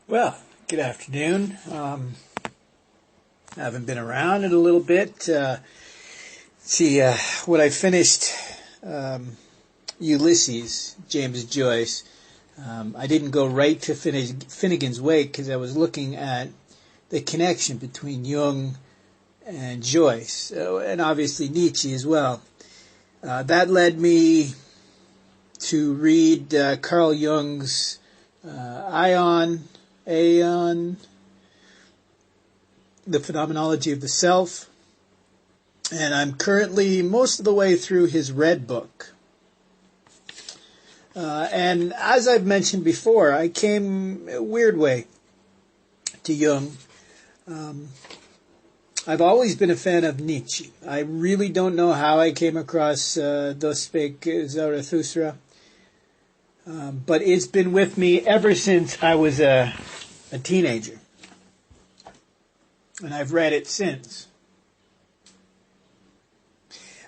Well, good afternoon. I haven't been around in a little bit. When I finished Ulysses, James Joyce, I didn't go right to Finnegan's Wake because I was looking at the connection between Jung and Joyce, and obviously Nietzsche as well. That led me to read Carl Jung's Aeon, the Phenomenology of the Self, and I'm currently most of the way through his Red Book. And as I've mentioned before, I came a weird way to Jung. I've always been a fan of Nietzsche. I really don't know how I came across Thus Spake Zarathustra, but it's been with me ever since I was a teenager. And I've read it since.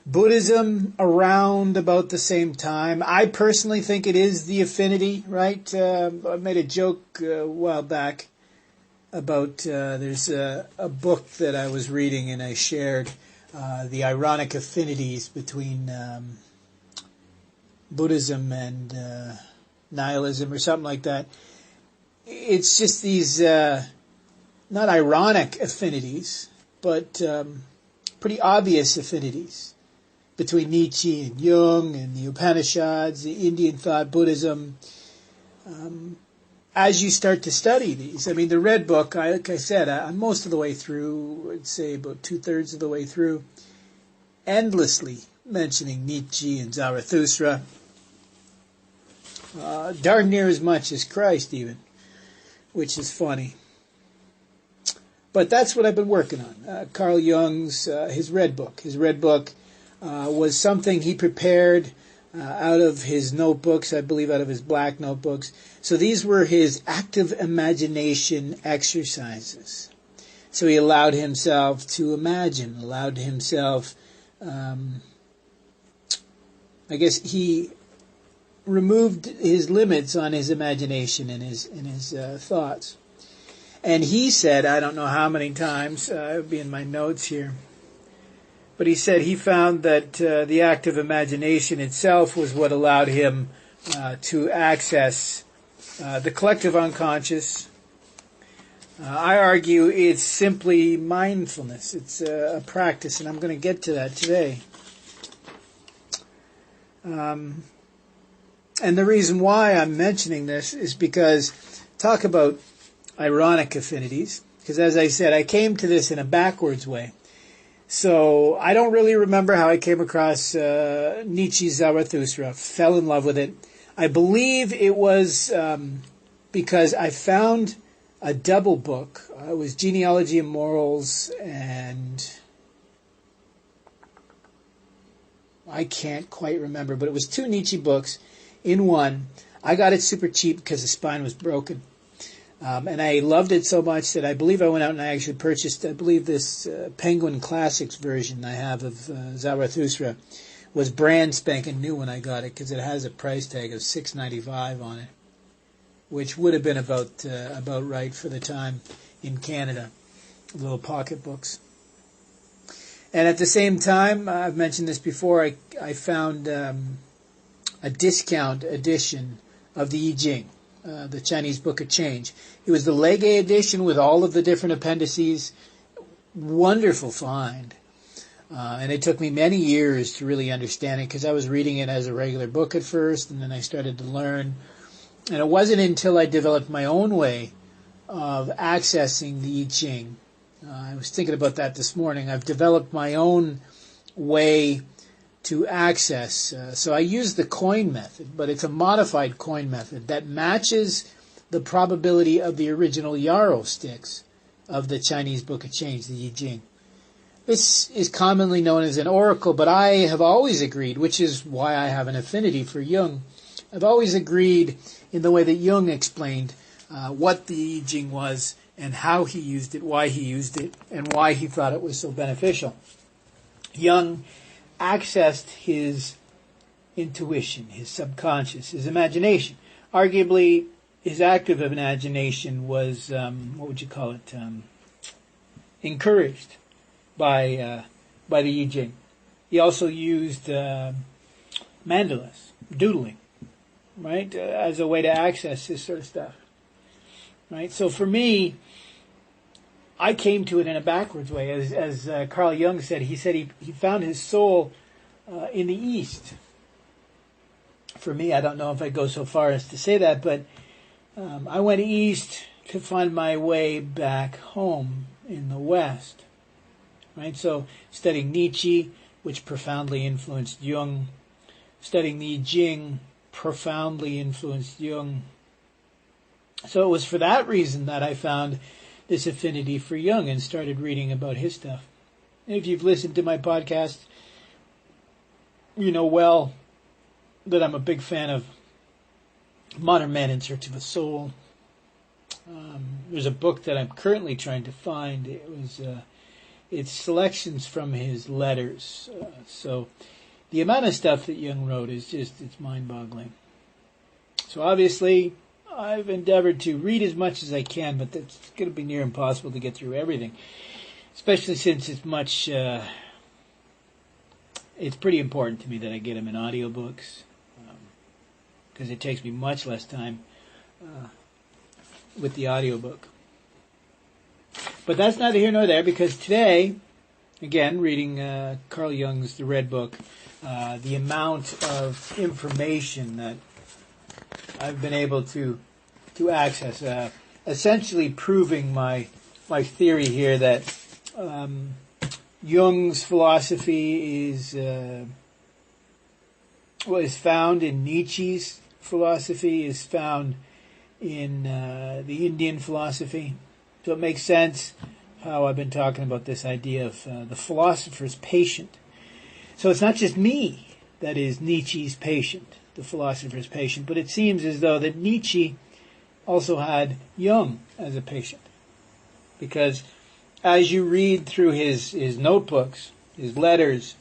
Buddhism around about the same time. I personally think it is the affinity, right? I made a joke a while back about there's a book that I was reading and I shared the ironic affinities between Buddhism and nihilism or something like that. It's just these not ironic affinities, but pretty obvious affinities between Nietzsche and Jung and the Upanishads, the Indian thought, Buddhism. As you start to study these, I mean, the Red Book, like I said, I'm most of the way through, I'd say about 2/3 of the way through, endlessly mentioning Nietzsche and Zarathustra, darn near as much as Christ even, which is funny. But that's what I've been working on. Carl Jung's, his Red Book. His Red Book was something he prepared out of his notebooks, I believe out of his black notebooks. So these were his active imagination exercises. So he allowed himself to imagine, allowed himself, I guess he removed his limits on his imagination and his thoughts. And he said, I don't know how many times, it would be in my notes here, but he said he found that the active imagination itself was what allowed him to access the collective unconscious. I argue it's simply mindfulness. It's a practice, and I'm going to get to that today. And the reason why I'm mentioning this is because talk about ironic affinities, because as I said, I came to this in a backwards way. So I don't really remember how I came across Nietzsche's Zarathustra, fell in love with it. I believe it was because I found a double book. It was Genealogy and Morals, and I can't quite remember, but it was 2 Nietzsche books in one. I got it super cheap because the spine was broken. And I loved it so much that I believe I went out and I actually purchased, I believe this Penguin Classics version I have of Zarathustra was brand spanking new when I got it because it has a price tag of $6.95 on it, which would have been about right for the time in Canada, little pocket books. And at the same time, I've mentioned this before, I found a discount edition of the I Ching. The Chinese Book of Change. It was the Legge edition with all of the different appendices. Wonderful find. And it took me many years to really understand it because I was reading it as a regular book at first, and then I started to learn. And it wasn't until I developed my own way of accessing the I Ching. I was thinking about that this morning. I've developed my own way to access. So I use the coin method, but it's a modified coin method that matches the probability of the original yarrow sticks of the Chinese Book of Change, the I Ching. This is commonly known as an oracle, but I have always agreed, which is why I have an affinity for Jung, I've always agreed in the way that Jung explained what the I Ching was and how he used it, why he used it, and why he thought it was so beneficial. Jung accessed his intuition, his subconscious, his imagination. Arguably, his active imagination was, what would you call it, encouraged by the I Ching. He also used mandalas, doodling, right, as a way to access this sort of stuff, right? So for me, I came to it in a backwards way. As Carl Jung said, he found his soul in the East. For me, I don't know if I go so far as to say that, but I went east to find my way back home in the West. Right? So studying Nietzsche, which profoundly influenced Jung, studying the I Ching profoundly influenced Jung. So it was for that reason that I found this affinity for Jung and started reading about his stuff. If you've listened to my podcast, you know well that I'm a big fan of Modern Man in Search of a Soul. There's a book that I'm currently trying to find. It's selections from his letters. So the amount of stuff that Jung wrote is it's mind-boggling. So obviously, I've endeavored to read as much as I can, but that's going to be near impossible to get through everything, especially since it's pretty important to me that I get them in audiobooks, because it takes me much less time with the audiobook. But that's neither here nor there, because today, again, reading Carl Jung's The Red Book, the amount of information that I've been able to access, essentially proving my theory here that Jung's philosophy is found in Nietzsche's philosophy, is found in the Indian philosophy. So it makes sense how I've been talking about this idea of the philosopher's patient. So it's not just me that is Nietzsche's patient, the philosopher's patient, but it seems as though that Nietzsche also had Jung as a patient. Because as you read through his notebooks, his letters,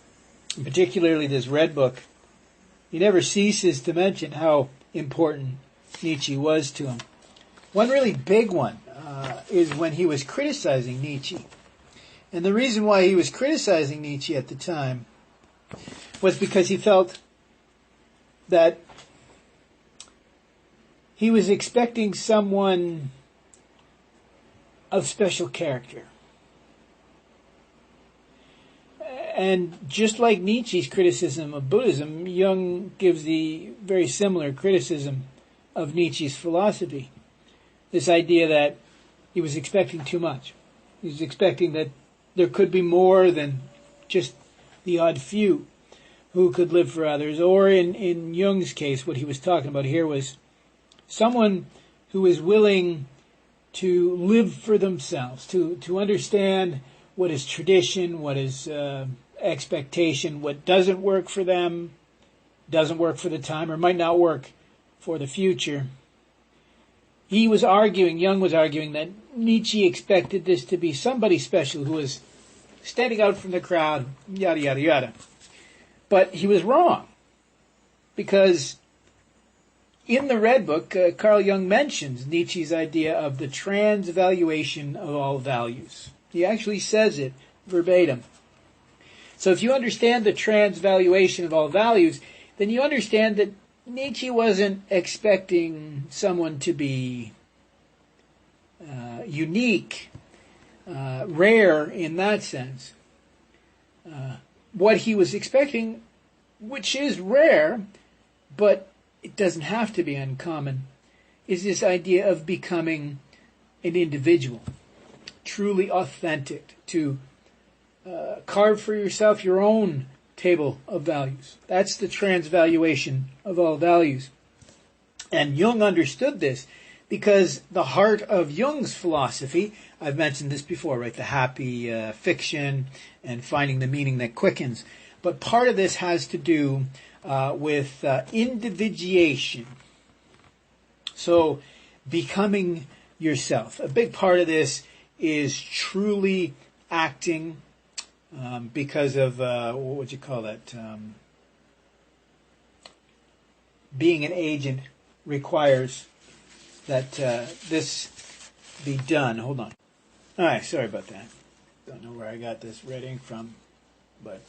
and particularly this Red Book, he never ceases to mention how important Nietzsche was to him. One really big one is when he was criticizing Nietzsche. And the reason why he was criticizing Nietzsche at the time was because he felt that he was expecting someone of special character. And just like Nietzsche's criticism of Buddhism, Jung gives the very similar criticism of Nietzsche's philosophy. This idea that he was expecting too much. He was expecting that there could be more than just the odd few who could live for others. Or in Jung's case, what he was talking about here was someone who is willing to live for themselves, to understand what is tradition, what is expectation, what doesn't work for them, doesn't work for the time, or might not work for the future. Jung was arguing that Nietzsche expected this to be somebody special who was standing out from the crowd, yada, yada, yada. But he was wrong, because in the Red Book, Carl Jung mentions Nietzsche's idea of the transvaluation of all values. He actually says it verbatim. So if you understand the transvaluation of all values, then you understand that Nietzsche wasn't expecting someone to be unique, rare in that sense. What he was expecting, which is rare, but it doesn't have to be uncommon, is this idea of becoming an individual, truly authentic, to carve for yourself your own table of values. That's the transvaluation of all values. And Jung understood this because the heart of Jung's philosophy, I've mentioned this before, right? The happy fiction and finding the meaning that quickens. But part of this has to do with individuation. So becoming yourself. A big part of this is truly acting because of, what would you call that? Being an agent requires that this be done. Hold on. All right, sorry about that. Don't know where I got this red ink from, but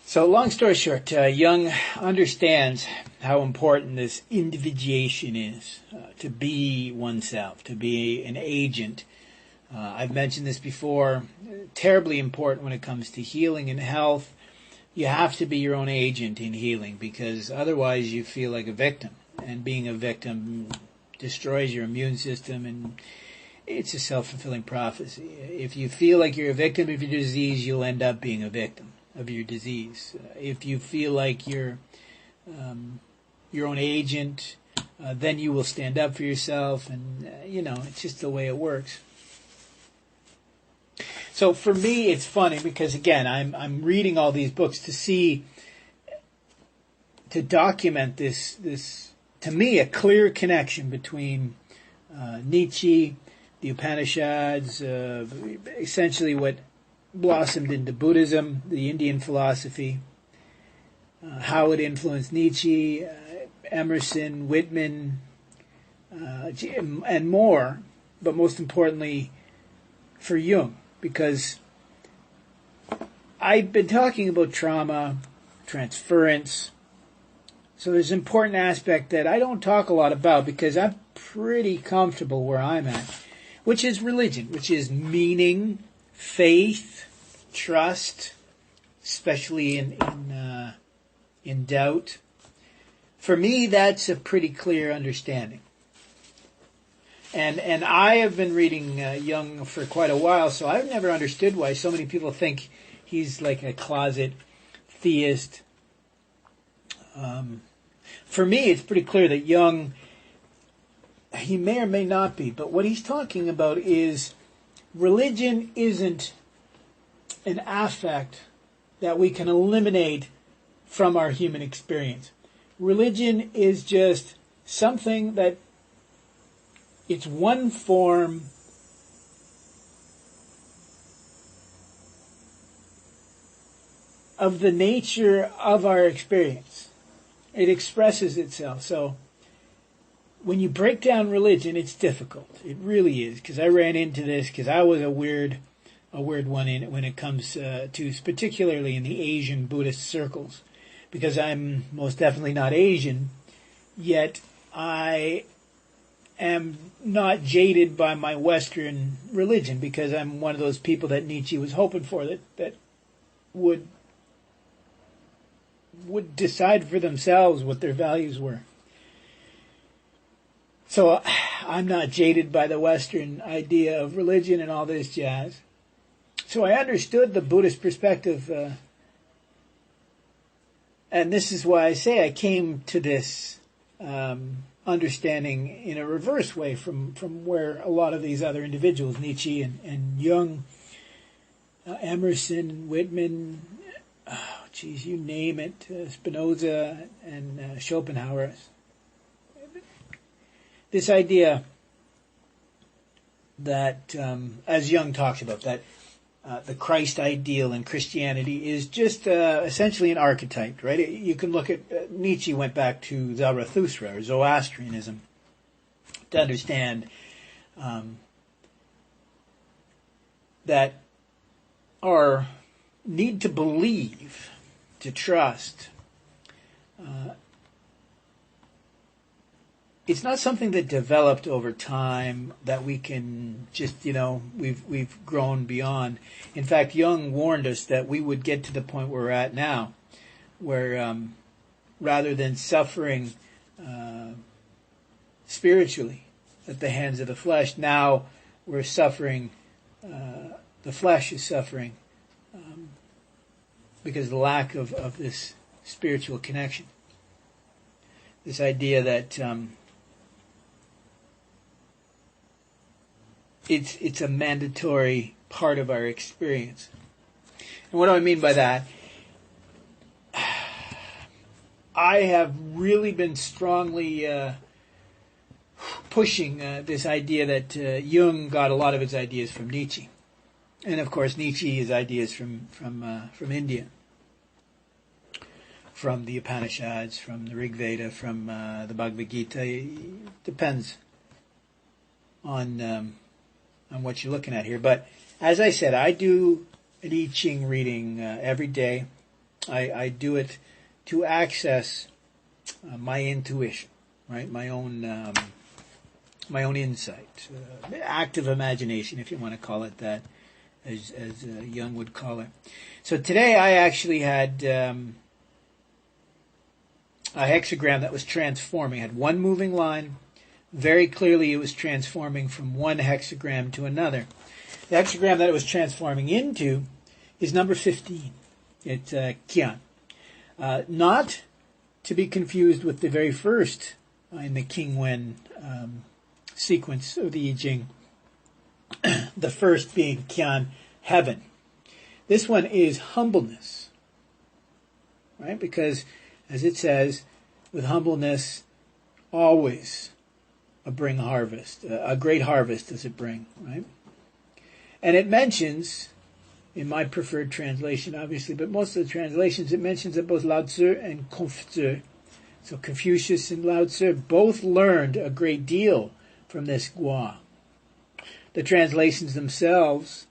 so long story short, Jung understands how important this individuation is, to be oneself, to be an agent. I've mentioned this before, terribly important when it comes to healing and health. You have to be your own agent in healing, because otherwise you feel like a victim, and being a victim destroys your immune system, and it's a self-fulfilling prophecy. If you feel like you're a victim of your disease, you'll end up being a victim of your disease. If you feel like you're your own agent, then you will stand up for yourself, and it's just the way it works. So for me, it's funny because again, I'm reading all these books to document this to me a clear connection between Nietzsche, the Upanishads, essentially what blossomed into Buddhism, the Indian philosophy, how it influenced Nietzsche, Emerson, Whitman, and more, but most importantly for Jung, because I've been talking about trauma, transference, so there's an important aspect that I don't talk a lot about because I'm pretty comfortable where I'm at, which is religion, which is meaning, faith, trust, especially in doubt. For me, that's a pretty clear understanding. And I have been reading Jung for quite a while, so I've never understood why so many people think he's like a closet theist. For me, it's pretty clear that Jung, he may or may not be, but what he's talking about is religion isn't an affect that we can eliminate from our human experience. Religion is just something that it's one form of the nature of our experience. It expresses itself. So when you break down religion, it's difficult. It really is, because I ran into this because I was a weird one when it comes to, particularly in the Asian Buddhist circles, because I'm most definitely not Asian, yet I am not jaded by my Western religion, because I'm one of those people that Nietzsche was hoping for, that would decide for themselves what their values were. So I'm not jaded by the Western idea of religion and all this jazz. So I understood the Buddhist perspective, and this is why I say I came to this understanding in a reverse way from where a lot of these other individuals, Nietzsche and Jung, Emerson, Whitman, you name it, Spinoza and Schopenhauer. This idea that, as Jung talks about, that the Christ ideal in Christianity is just essentially an archetype, right? You can look at, Nietzsche went back to Zarathustra, or Zoroastrianism, to understand that our need to believe, to trust, it's not something that developed over time that we can just, we've grown beyond. In fact, Jung warned us that we would get to the point where we're at now, where rather than suffering spiritually at the hands of the flesh, now we're suffering, the flesh is suffering because of the lack of this spiritual connection. This idea that it's a mandatory part of our experience. And what do I mean by that? I have really been strongly pushing this idea that Jung got a lot of his ideas from Nietzsche. And of course, Nietzsche, his ideas from India, from the Upanishads, from the Rig Veda, from the Bhagavad Gita. It depends on what you're looking at here. But as I said, I do an I Ching reading every day. I do it to access my intuition, right? My own insight, active imagination, if you want to call it that, as Jung would call it. So today I actually had a hexagram that was transforming. It had one moving line. Very clearly it was transforming from one hexagram to another. The hexagram that it was transforming into is number 15. It's Qian. Not to be confused with the very first in the King Wen sequence of the I Ching. The first being Qian, heaven. This one is humbleness, right? Because, as it says, with humbleness, always a bring harvest. A great harvest does it bring, right? And it mentions, in my preferred translation, obviously, but most of the translations, it mentions that both Lao Tzu and Confucius, so Confucius and Lao Tzu, both learned a great deal from this Gua. The translations themselves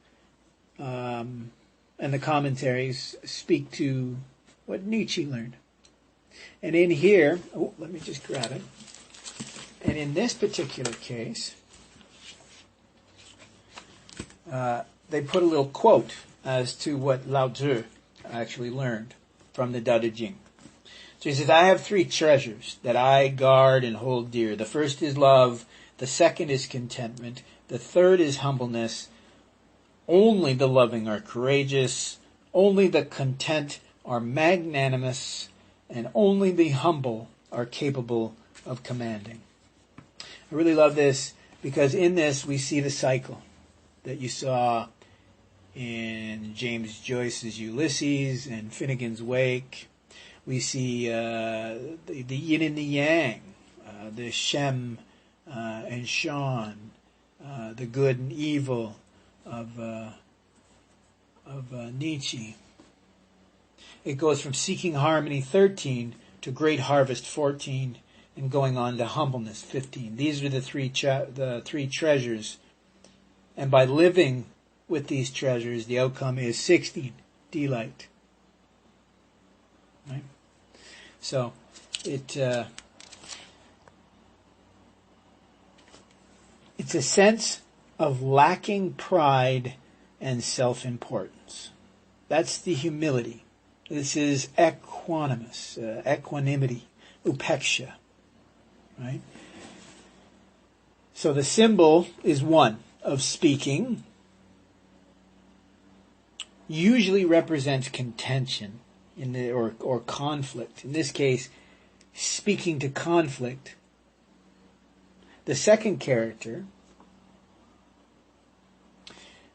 and the commentaries speak to what Nietzsche learned. And in here, let me just grab it. And in this particular case, they put a little quote as to what Lao Tzu actually learned from the Tao Te Ching. So he says, I have three treasures that I guard and hold dear. The first is love. The second is contentment. The third is humbleness. Only the loving are courageous. Only the content are magnanimous. And only the humble are capable of commanding. I really love this because in this we see the cycle that you saw in James Joyce's Ulysses and Finnegan's Wake. We see the yin and the yang, the Shem and Shan, the good and evil of Nietzsche. It goes from seeking harmony 13 to great harvest 14 and going on to humbleness 15. These are the three treasures. And by living with these treasures, the outcome is 16, delight. Right? So it's a sense of lacking pride and self-importance. That's the humility. This is equanimous, equanimity, upeksha. Right? So the symbol is one of speaking. Usually represents contention or conflict. In this case, speaking to conflict. The second character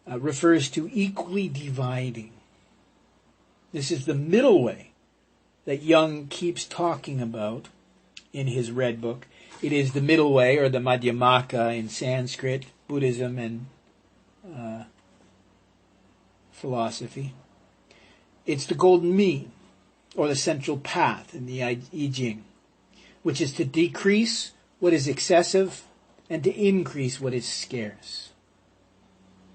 refers to equally dividing. This is the middle way that Jung keeps talking about in his red book. It is the middle way, or the Madhyamaka in Sanskrit, Buddhism, and philosophy. It's the golden mean, or the central path in the I Ching, which is to decrease what is excessive and to increase what is scarce.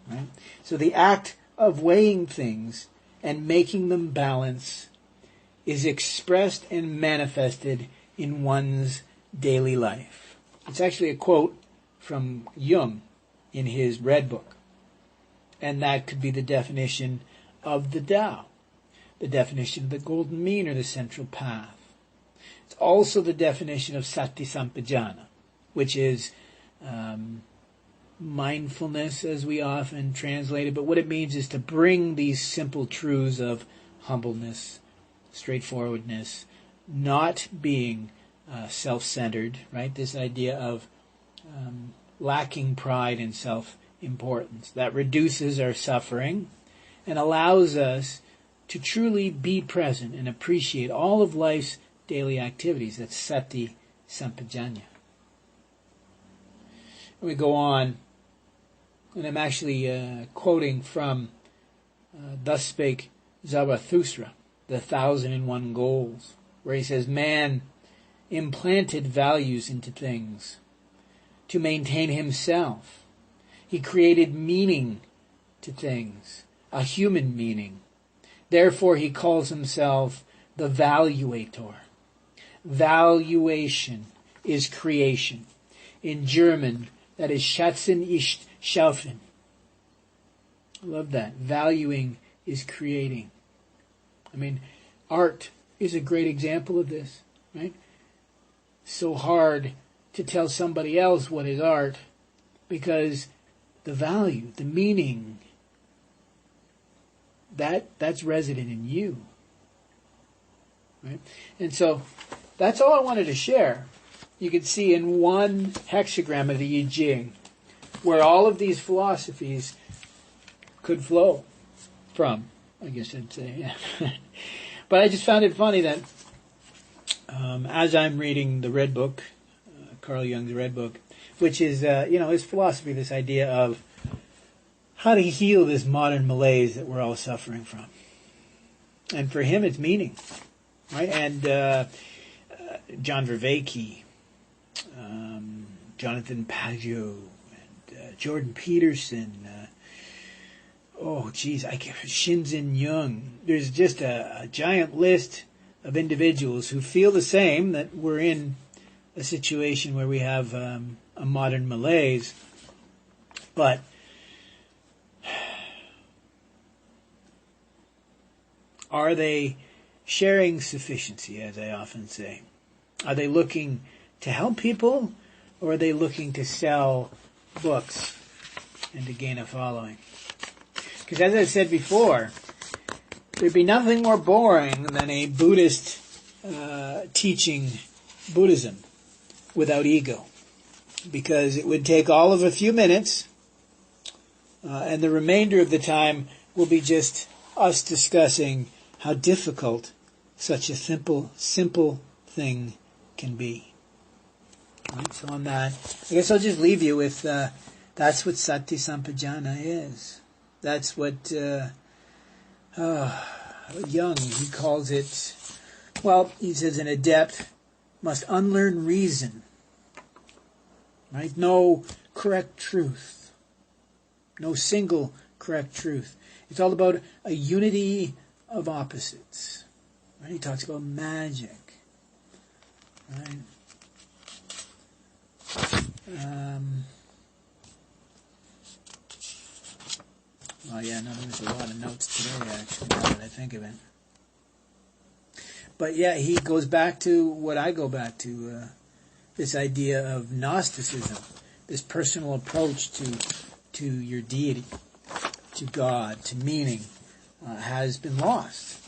Right? So the act of weighing things and making them balance is expressed and manifested in one's daily life. It's actually a quote from Jung in his red book. And that could be the definition of the Tao, the definition of the golden mean or the central path. It's also the definition of sati sampajana, which is mindfulness, as we often translate it. But what it means is to bring these simple truths of humbleness, straightforwardness, not being self-centered, right? This idea of lacking pride and self-importance. That reduces our suffering and allows us to truly be present and appreciate all of life's daily activities. That's sati sampajanya. We go on, and I'm actually quoting from Thus Spake Zarathustra, the 1,001 Goals, where he says, man implanted values into things, to maintain himself. He created meaning to things, a human meaning. Therefore, he calls himself the valuator. Valuation is creation. In German, that is Schätzen ist schaffen. I love that. Valuing is creating. I mean, art is a great example of this, right? So hard to tell somebody else what is art because the value, the meaning, that's resident in you, right? And so that's all I wanted to share. You can see in one hexagram of the I Ching where all of these philosophies could flow from, I guess I'd say. Yeah. But I just found it funny that as I'm reading the Red Book, Carl Jung's Red Book, which is, his philosophy, this idea of how to heal this modern malaise that we're all suffering from. And for him, it's meaning, right? And John Vervaeke, Jonathan Pageau, and Jordan Peterson, Shinzen Jung. There's just a giant list of individuals who feel the same, that we're in a situation where we have a modern malaise, but are they sharing sufficiency, as I often say? Are they looking to help people, or are they looking to sell books and to gain a following? Because as I said before, there'd be nothing more boring than a Buddhist teaching Buddhism without ego. Because it would take all of a few minutes, and the remainder of the time will be just us discussing how difficult such a simple thing can be. Right, so on that, I guess I'll just leave you with that's what Sati Sampajana is. That's what Jung, he calls it, well, he says an adept must unlearn reason. Right? No correct truth. No single correct truth. It's all about a unity of opposites. Right? He talks about magic. Right? There's a lot of notes today, actually, now that I think of it. But yeah, he goes back to what I go back to, this idea of Gnosticism, this personal approach to your deity, to God, to meaning, has been lost.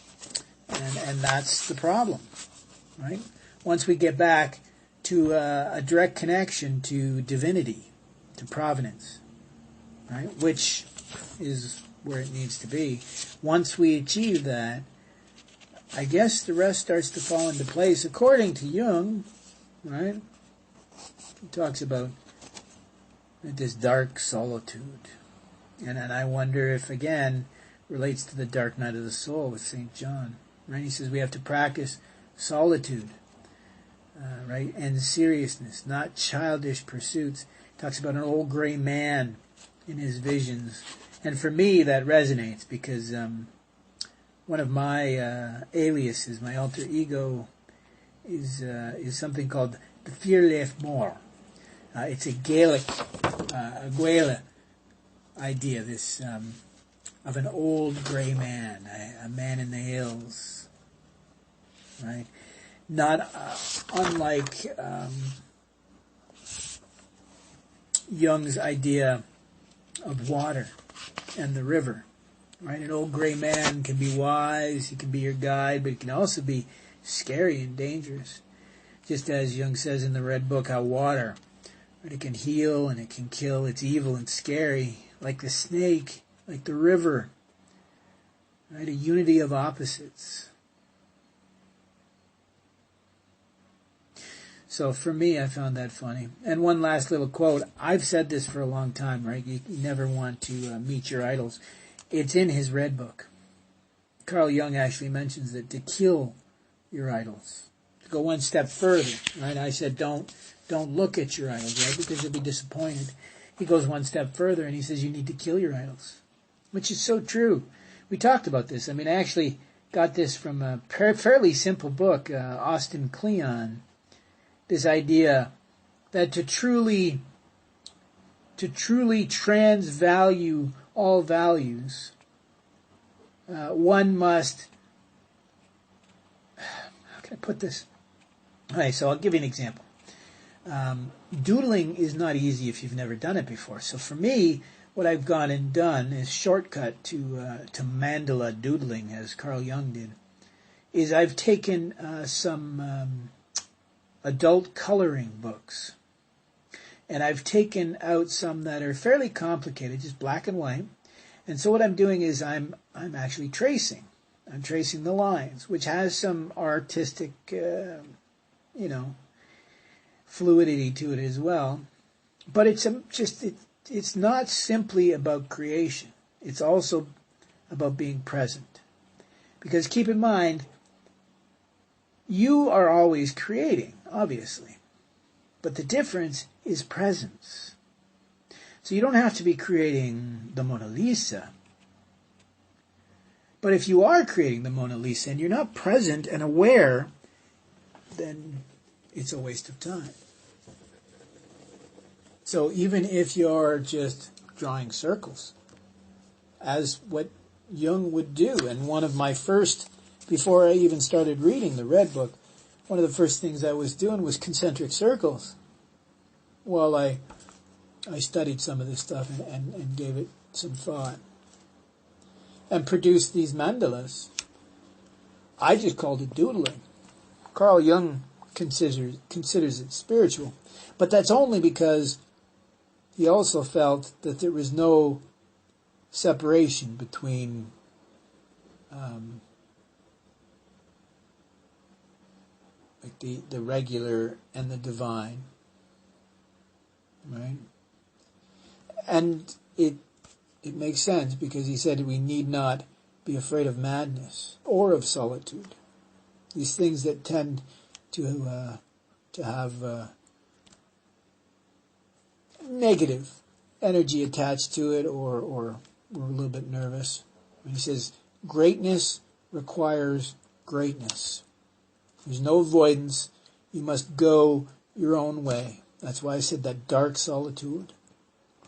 And that's the problem, right? Once we get back to a direct connection to divinity, to providence, right, which is where it needs to be. Once we achieve that, I guess the rest starts to fall into place, according to Jung, right? He talks about this dark solitude. And I wonder if, again, relates to the dark night of the soul with St. John, right? He says we have to practice solitude, right? And seriousness, not childish pursuits. He talks about an old gray man in his visions. And for me, that resonates because one of my aliases, my alter ego, is something called the Fearless More. It's a Gaelic, a Gaela idea, this of an old gray man, a man in the hills, right? Not unlike Jung's idea of water and the river, right? An old gray man can be wise, he can be your guide, but he can also be scary and dangerous. Just as Jung says in the Red Book, how water, right, it can heal and it can kill, it's evil and scary, like the snake, like the river, right? A unity of opposites. So for me, I found that funny. And one last little quote. I've said this for a long time, right? You never want to meet your idols. It's in his Red Book. Carl Jung actually mentions that to kill your idols, go one step further, right? I said, don't look at your idols, right? Because you'll be disappointed. He goes one step further and he says, you need to kill your idols, which is so true. We talked about this. I mean, I actually got this from a fairly simple book, Austin Kleon. This idea that to truly transvalue all values, one must, how can I put this? All right, so I'll give you an example. Doodling is not easy if you've never done it before. So for me, what I've gone and done is shortcut to mandala doodling, as Carl Jung did, is I've taken some adult coloring books, and I've taken out some that are fairly complicated, just black and white. And so what I'm doing is I'm actually tracing. I'm tracing the lines, which has some artistic, fluidity to it as well. But it's not simply about creation. It's also about being present. Because keep in mind, you are always creating, obviously. But the difference is presence. So you don't have to be creating the Mona Lisa. But if you are creating the Mona Lisa and you're not present and aware, then it's a waste of time. So even if you're just drawing circles, as what Jung would do, and one of my first, before I even started reading the Red Book, one of the first things I was doing was concentric circles. Well, I studied some of this stuff and gave it some thought and produced these mandalas. I just called it doodling. Carl Jung considers it spiritual, but that's only because he also felt that there was no separation between like the regular and the divine, right? And it makes sense because he said we need not be afraid of madness or of solitude. These things that tend to have negative energy attached to it, or we're a little bit nervous. He says greatness requires greatness. There's no avoidance. You must go your own way. That's why I said that dark solitude.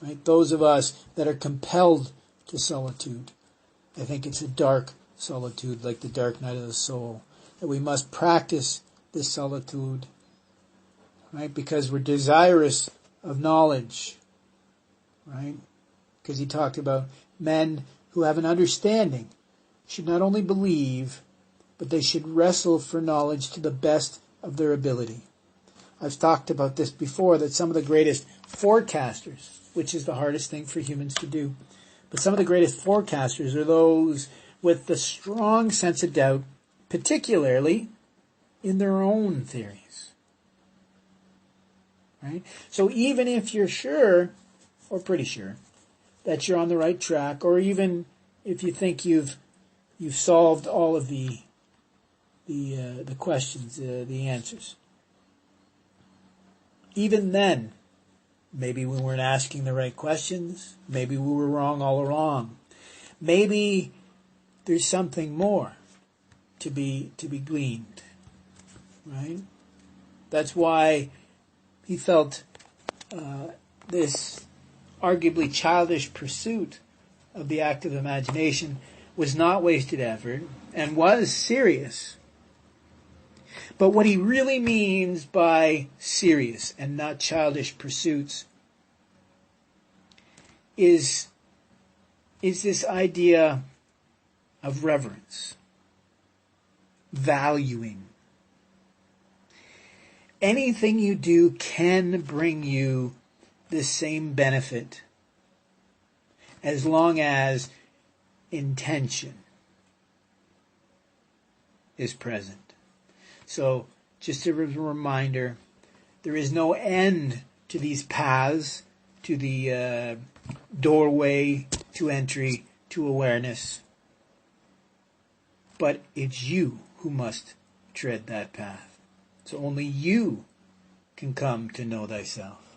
Right? Those of us that are compelled to solitude, I think it's a dark solitude, like the dark night of the soul, that we must practice this solitude, right? Because we're desirous of knowledge, right? Because he talked about men who have an understanding should not only believe, but they should wrestle for knowledge to the best of their ability. I've talked about this before, that some of the greatest forecasters, which is the hardest thing for humans to do, but some of the greatest forecasters are those with the strong sense of doubt, particularly in their own theories. Right? So even if you're sure, or pretty sure, that you're on the right track, or even if you think you've solved all of the questions, the answers, even then, maybe we weren't asking the right questions. Maybe we were wrong all along. Maybe there's something more to be gleaned, right? That's why he felt this arguably childish pursuit of the active imagination was not wasted effort and was serious. But what he really means by serious and not childish pursuits is this idea of reverence, valuing. Anything you do can bring you the same benefit as long as intention is present. So, just a reminder, there is no end to these paths, to the doorway to entry to awareness. But it's you who must tread that path. So only you can come to know thyself.